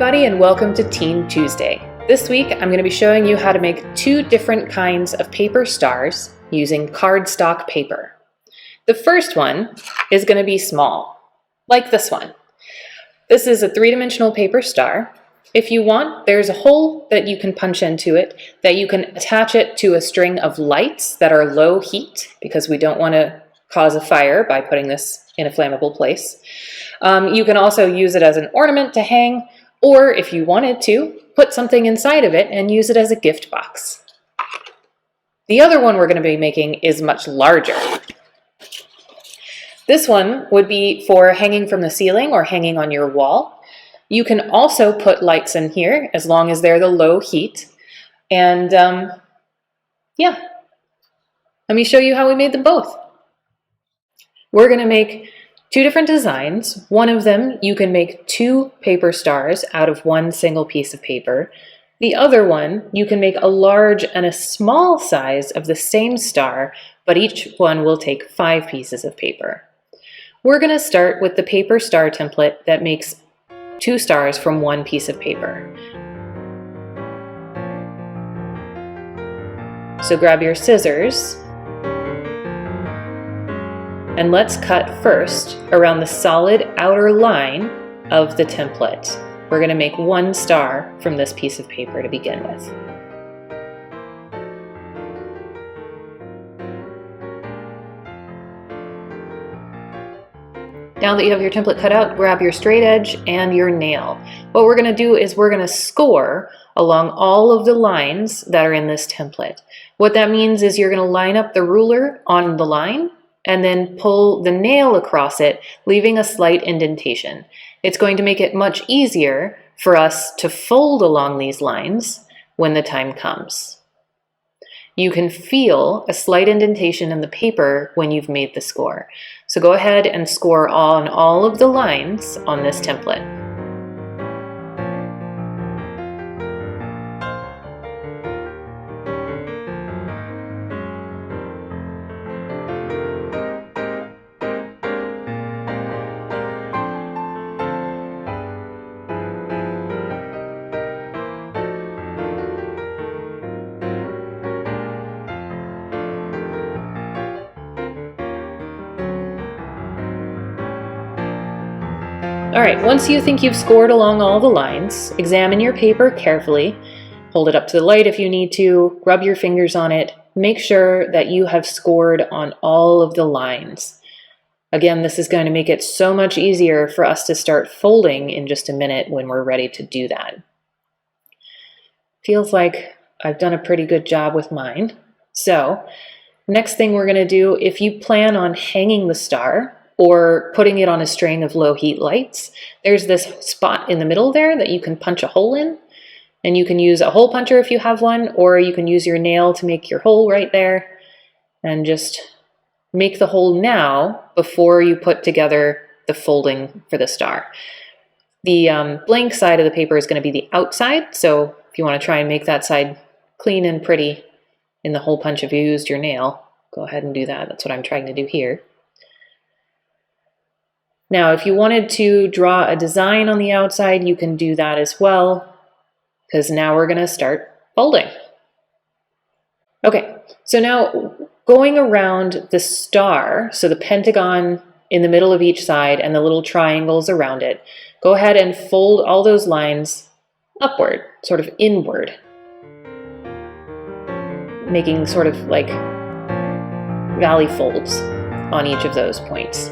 everybody, and welcome to Teen Tuesday. This week I'm going to be showing you how to make two different kinds of paper stars using cardstock paper. The first one is going to be small, like this one. This is a three-dimensional paper star. If you want, there's a hole that you can punch into it that you can attach it to a string of lights that are low heat, because we don't want to cause a fire by putting this in a flammable place. You can also use it as an ornament to hang, or if you wanted to, put something inside of it and use it as a gift box. The other one we're going to be making is much larger. This one would be for hanging from the ceiling or hanging on your wall. You can also put lights in here as long as they're the low heat. And yeah, let me show you how we made them both. We're going to make two different designs. One of them, you can make two paper stars out of one single piece of paper. The other one, you can make a large and a small size of the same star, but each one will take 5 pieces of paper. We're going to start with the paper star template that makes 2 stars from 1 piece of paper. So grab your scissors, and let's cut first around the solid outer line of the template. We're going to make 1 star from this piece of paper to begin with. Now that you have your template cut out, grab your straight edge and your nail. What we're going to do is we're going to score along all of the lines that are in this template. What that means is you're going to line up the ruler on the line and then pull the nail across it, leaving a slight indentation. It's going to make it much easier for us to fold along these lines when the time comes. You can feel a slight indentation in the paper when you've made the score. So go ahead and score on all of the lines on this template. All right, once you think you've scored along all the lines, examine your paper carefully, hold it up to the light if you need to, rub your fingers on it, make sure that you have scored on all of the lines. Again, this is going to make it so much easier for us to start folding in just a minute when we're ready to do that. Feels like I've done a pretty good job with mine. So, next thing we're going to do, if you plan on hanging the star, or putting it on a string of low heat lights, there's this spot in the middle there that you can punch a hole in. And you can use a hole puncher if you have one, or you can use your nail to make your hole right there. And just make the hole now before you put together the folding for the star. The blank side of the paper is going to be the outside, so if you want to try and make that side clean and pretty in the hole punch if you used your nail, go ahead and do that. That's what I'm trying to do here. Now, if you wanted to draw a design on the outside, you can do that as well, because now we're going to start folding. Okay, so now going around the star, so the pentagon in the middle of each side and the little triangles around it, go ahead and fold all those lines upward, sort of inward, making sort of like valley folds on each of those points.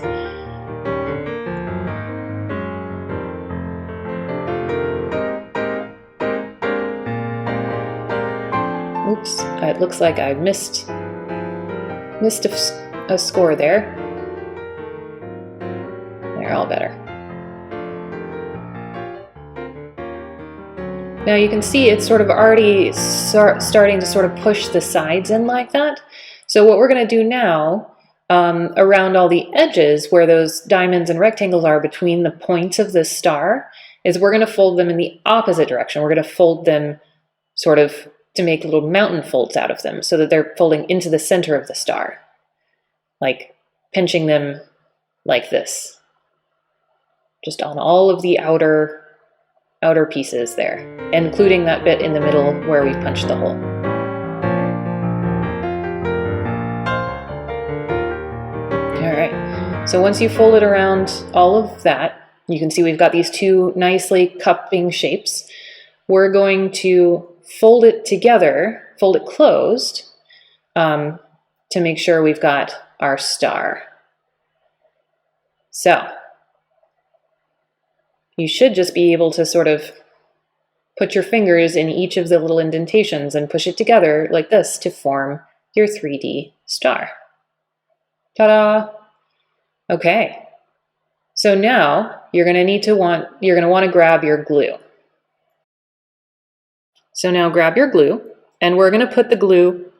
Oops, it looks like I missed a score there. They're all better. Now you can see it's sort of already starting to sort of push the sides in like that. So what we're going to do now, around all the edges where those diamonds and rectangles are between the points of the star, is we're going to fold them in the opposite direction. We're going to fold them sort of to make little mountain folds out of them so that they're folding into the center of the star, like pinching them like this, just on all of the outer outer pieces there, including that bit in the middle where we punched the hole. All right, so once you fold it around all of that, you can see we've got these two nicely cupping shapes. We're going to fold it together, fold it closed, to make sure we've got our star. So you should just be able to sort of put your fingers in each of the little indentations and push it together like this to form your 3D star. Ta-da! Okay, so now you're going to want to grab your glue. So now grab your glue, and we're going to put the glue,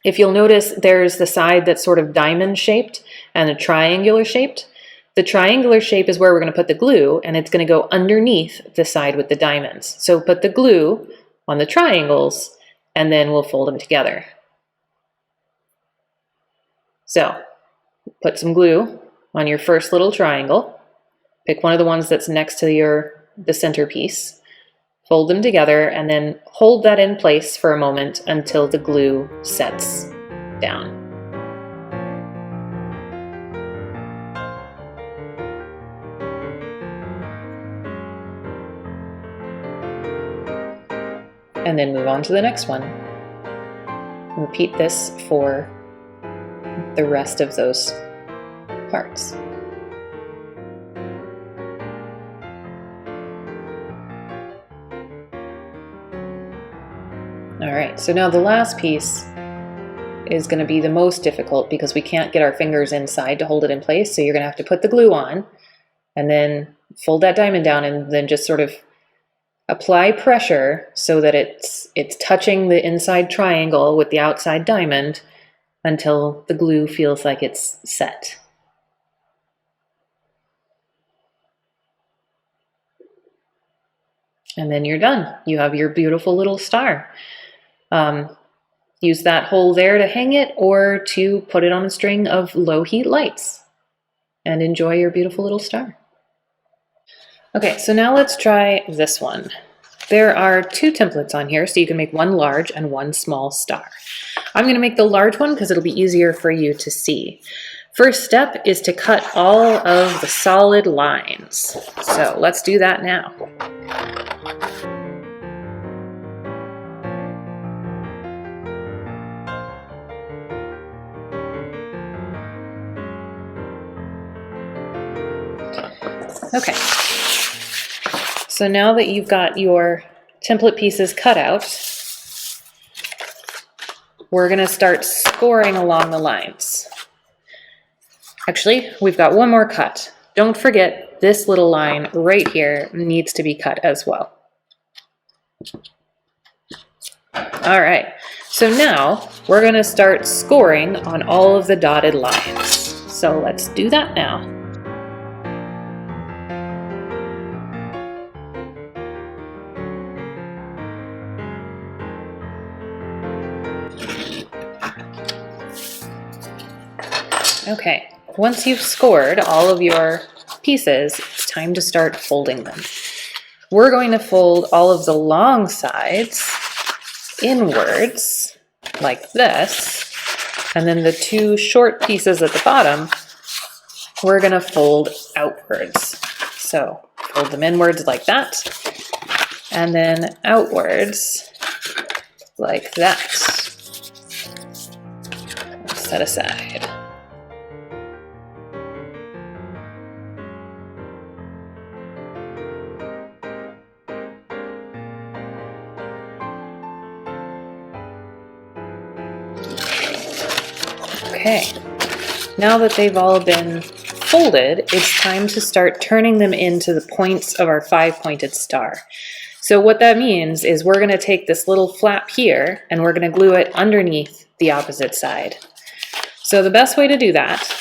if you'll notice there's the side that's sort of diamond shaped and a triangular shaped. The triangular shape is where we're going to put the glue, and it's going to go underneath the side with the diamonds. So put the glue on the triangles, and then we'll fold them together. So put some glue on your first little triangle. Pick one of the ones that's next to the centerpiece. Fold them together, and then hold that in place for a moment until the glue sets down. And then move on to the next one. Repeat this for the rest of those parts. All right, so now the last piece is going to be the most difficult because we can't get our fingers inside to hold it in place. So you're going to have to put the glue on and then fold that diamond down and then just sort of apply pressure so that it's touching the inside triangle with the outside diamond until the glue feels like it's set. And then you're done. You have your beautiful little star. Use that hole there to hang it or to put it on a string of low heat lights and enjoy your beautiful little star. Okay, so now let's try this one. There are two templates on here, so you can make one large and one small star. I'm going to make the large one because it'll be easier for you to see. First step is to cut all of the solid lines. So let's do that now. Okay, so now that you've got your template pieces cut out, we're going to start scoring along the lines. Actually, we've got one more cut. Don't forget this little line right here needs to be cut as well. All right, so now we're going to start scoring on all of the dotted lines. So let's do that now. Okay, once you've scored all of your pieces, it's time to start folding them. We're going to fold all of the long sides inwards like this, and then the two short pieces at the bottom, we're going to fold outwards. So fold them inwards like that, and then outwards like that. Set aside. Okay, now that they've all been folded, it's time to start turning them into the points of our 5-pointed star. So what that means is we're going to take this little flap here and we're going to glue it underneath the opposite side. So the best way to do that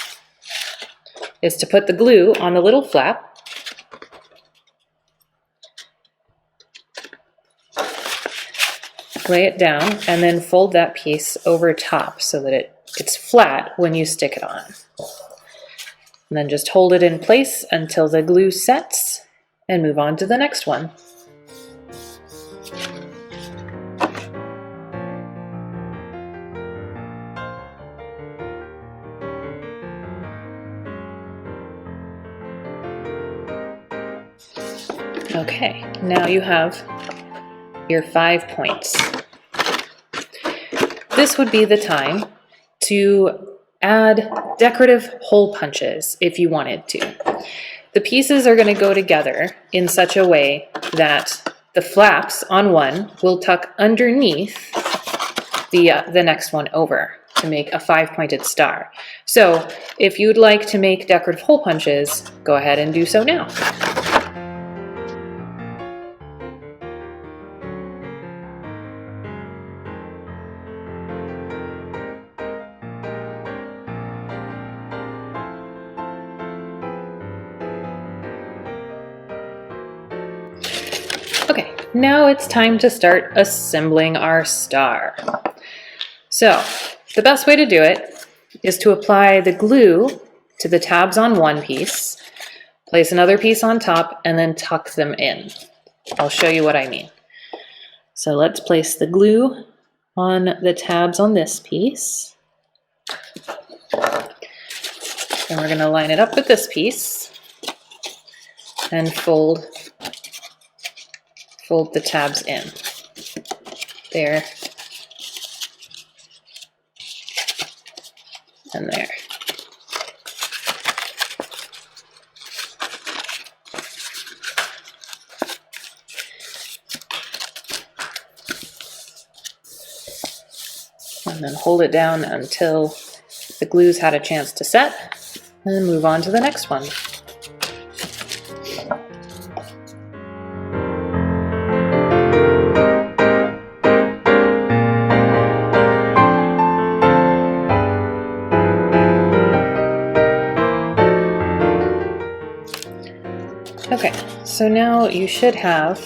is to put the glue on the little flap, lay it down, and then fold that piece over top so that it's flat when you stick it on. And then just hold it in place until the glue sets and move on to the next one. Okay, now you have your 5 points. This would be the time to add decorative hole punches if you wanted to. The pieces are going to go together in such a way that the flaps on one will tuck underneath the next one over to make a 5-pointed star. So if you'd like to make decorative hole punches, go ahead and do so now. Okay, now it's time to start assembling our star. So, the best way to do it is to apply the glue to the tabs on one piece, place another piece on top, and then tuck them in. I'll show you what I mean. So let's place the glue on the tabs on this piece. And we're going to line it up with this piece and fold the tabs in. There. And there. And then hold it down until the glue's had a chance to set, and then move on to the next one. Okay, so now you should have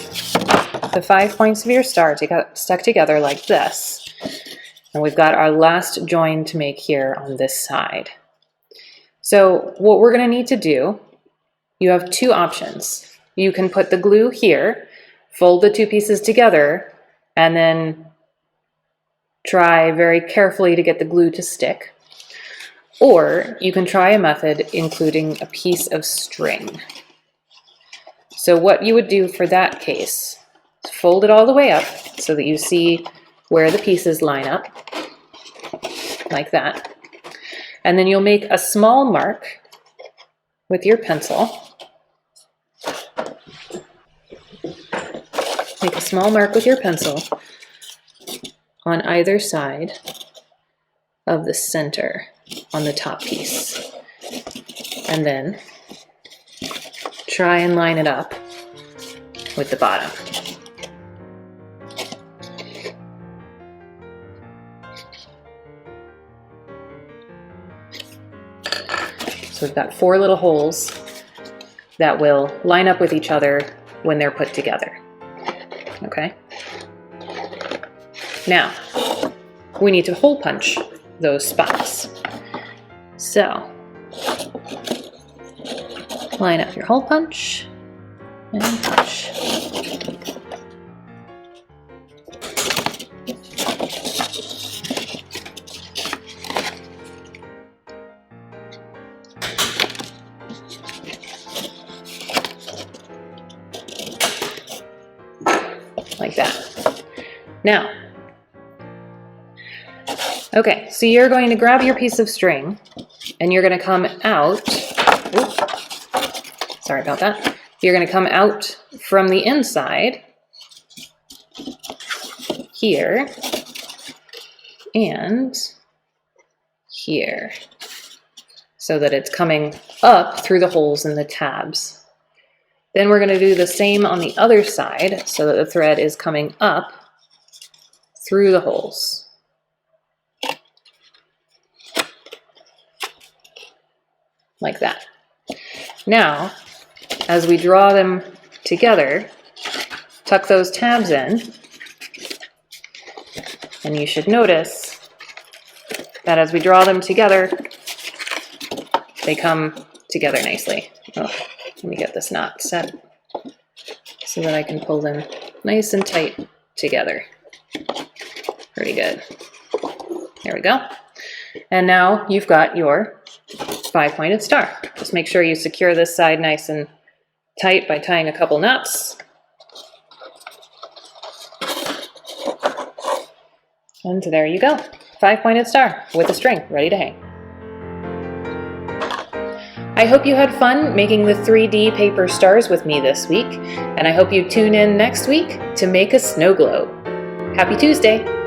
the 5 points of your star stuck together like this. And we've got our last join to make here on this side. So what we're going to need to do, you have two options. You can put the glue here, fold the two pieces together, and then try very carefully to get the glue to stick. Or you can try a method including a piece of string. So what you would do for that case is fold it all the way up so that you see where the pieces line up, like that. And then you'll make a small mark with your pencil. Make a small mark with your pencil on either side of the center on the top piece. And then try and line it up with the bottom. So we've got 4 little holes that will line up with each other when they're put together. Okay? Now, we need to hole punch those spots. So, line up your hole punch and punch. Like that. Now, okay, so you're going to grab your piece of string and you're going to come out, sorry about that. You're going to come out from the inside here and here so that it's coming up through the holes in the tabs. Then we're going to do the same on the other side so that the thread is coming up through the holes. Like that. Now, as we draw them together, tuck those tabs in, and you should notice that as we draw them together, they come together nicely. Oh, let me get this knot set so that I can pull them nice and tight together. Pretty good. There we go. And now you've got your 5-pointed star. Just make sure you secure this side nice and tight by tying a couple knots. And there you go, 5-pointed star with a string ready to hang. I hope you had fun making the 3D paper stars with me this week, and I hope you tune in next week to make a snow globe. Happy Tuesday!